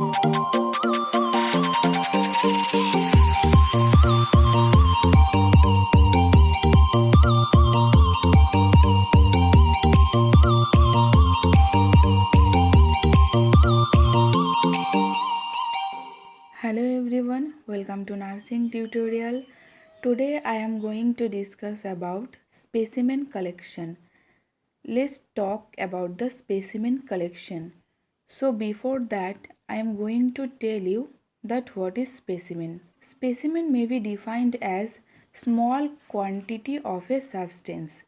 Hello everyone, welcome to nursing tutorial. Today I am going to discuss about specimen collection. Let's talk about the specimen collection. So before that I am going to tell you that what is specimen. Specimen may be defined as small quantity of a substance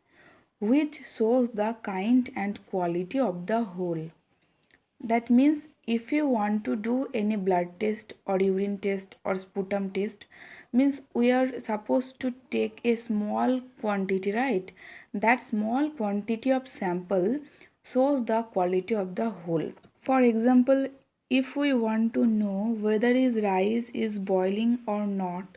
which shows the kind and quality of the whole. That means if you want to do any blood test or urine test or sputum test, means we are supposed to take a small quantity, right? That small quantity of sample shows the quality of the whole. For example, if we want to know whether is rice is boiling or not,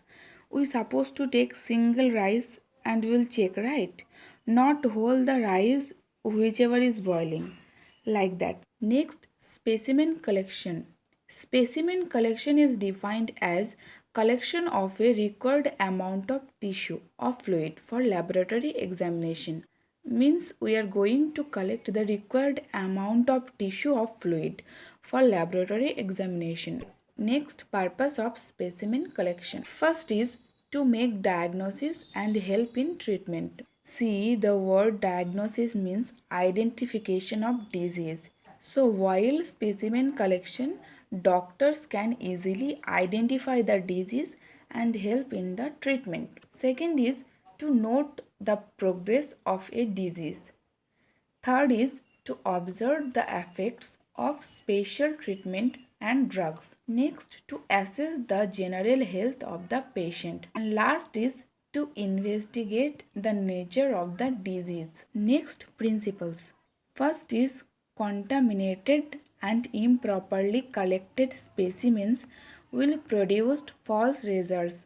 we supposed to take single rice and we'll check, right? Not whole the rice whichever is boiling, like that. Next, specimen collection. Specimen collection is defined as collection of a required amount of tissue or fluid for laboratory examination. Means we are going to collect the required amount of tissue or fluid for laboratory examination. Next, purpose of specimen collection. First is to make diagnosis and help in treatment. See, the word diagnosis means identification of disease. So while specimen collection, doctors can easily identify the disease and help in the treatment. Second is to note the progress of a disease. Third is to observe the effects of special treatment and drugs. Next, to assess the general health of the patient. And last is to investigate the nature of the disease. Next, principles. First is contaminated and improperly collected specimens will produce false results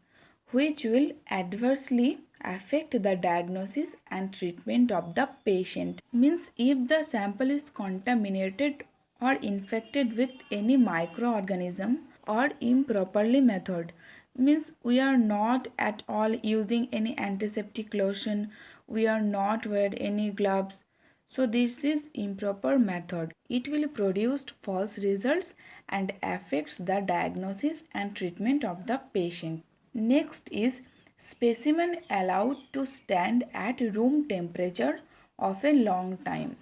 which will adversely affect the diagnosis and treatment of the patient. Means if the sample is contaminated or infected with any microorganism or improperly method, means we are not at all using any antiseptic lotion, we are not wear any gloves, so this is improper method. It will produce false results and affects the diagnosis and treatment of the patient. Next is specimen allowed to stand at room temperature of a long time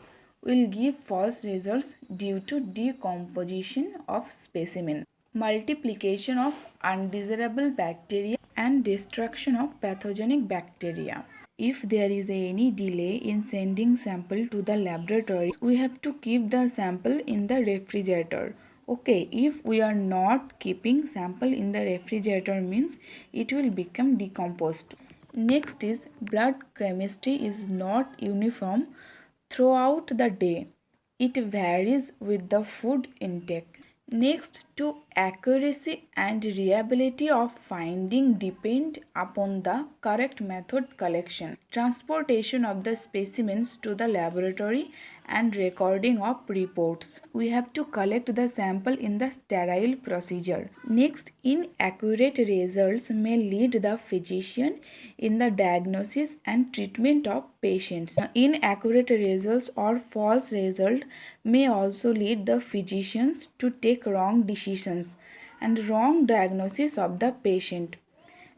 will give false results due to decomposition of specimen, multiplication of undesirable bacteria and destruction of pathogenic bacteria. If there is any delay in sending sample to the laboratory, we have to keep the sample in the refrigerator. Okay, if we are not keeping sample in the refrigerator means it will become decomposed. Next is blood chemistry is not uniform throughout the day. It varies with the food intake. Next, to accuracy and reliability of finding depend upon the correct method collection, transportation of the specimens to the laboratory and recording of reports. We have to collect the sample in the sterile procedure. Next, inaccurate results may lead the physician in the diagnosis and treatment of patients. Inaccurate results or false result may also lead the physicians to take wrong decisions and wrong diagnosis of the patient.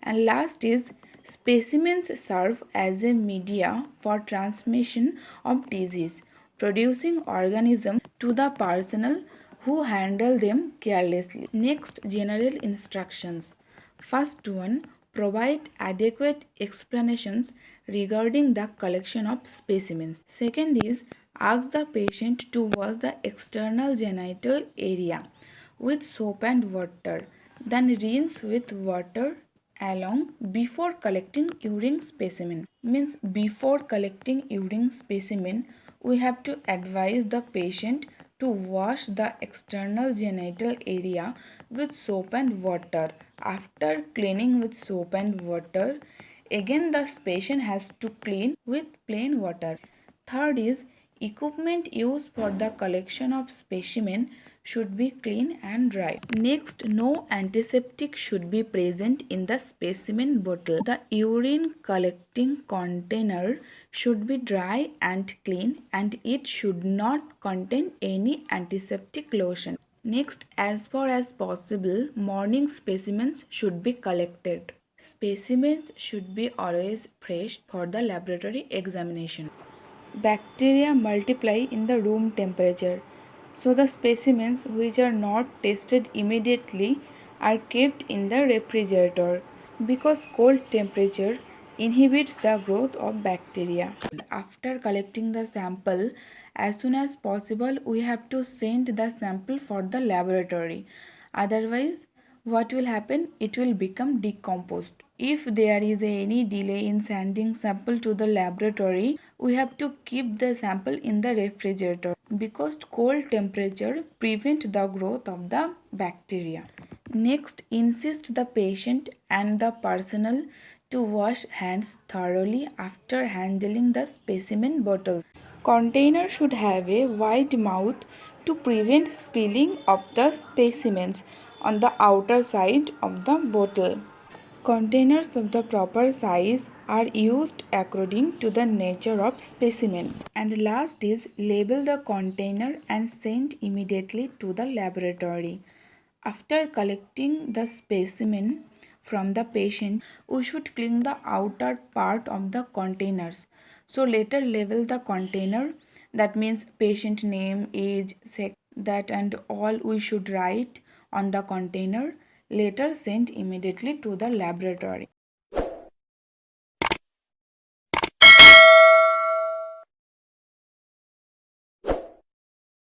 And last is specimens serve as a media for transmission of disease, producing organisms to the personnel who handle them carelessly. Next, general instructions. First one, provide adequate explanations regarding the collection of specimens. Second is, ask the patient to wash the external genital area with soap and water, then rinse with water along before collecting urine specimen. Means before collecting urine specimen, we have to advise the patient to wash the external genital area with soap and water. After cleaning with soap and water, again the patient has to clean with plain water. Third is, equipment used for the collection of specimen should be clean and dry. Next, no antiseptic should be present in the specimen bottle. The urine collecting container should be dry and clean, and it should not contain any antiseptic lotion. Next, as far as possible, morning specimens should be collected. Specimens should be always fresh for the laboratory examination. Bacteria multiply in the room temperature, so the specimens which are not tested immediately are kept in the refrigerator because cold temperature inhibits the growth of bacteria. After collecting the sample, as soon as possible we have to send the sample for the laboratory. Otherwise, what will happen? It will become decomposed. If there is any delay in sending sample to the laboratory, we have to keep the sample in the refrigerator because cold temperature prevent the growth of the bacteria. Next, insist the patient and the personnel to wash hands thoroughly after handling the specimen bottles. Container should have a wide mouth to prevent spilling of the specimens on the outer side of the bottle. Containers of the proper size are used according to the nature of specimen. And last is label the container and send immediately to the laboratory. After collecting the specimen from the patient, we should clean the outer part of the containers. So later label the container, that means patient name, age, sex, that and all we should write on the container. Later send immediately to the laboratory.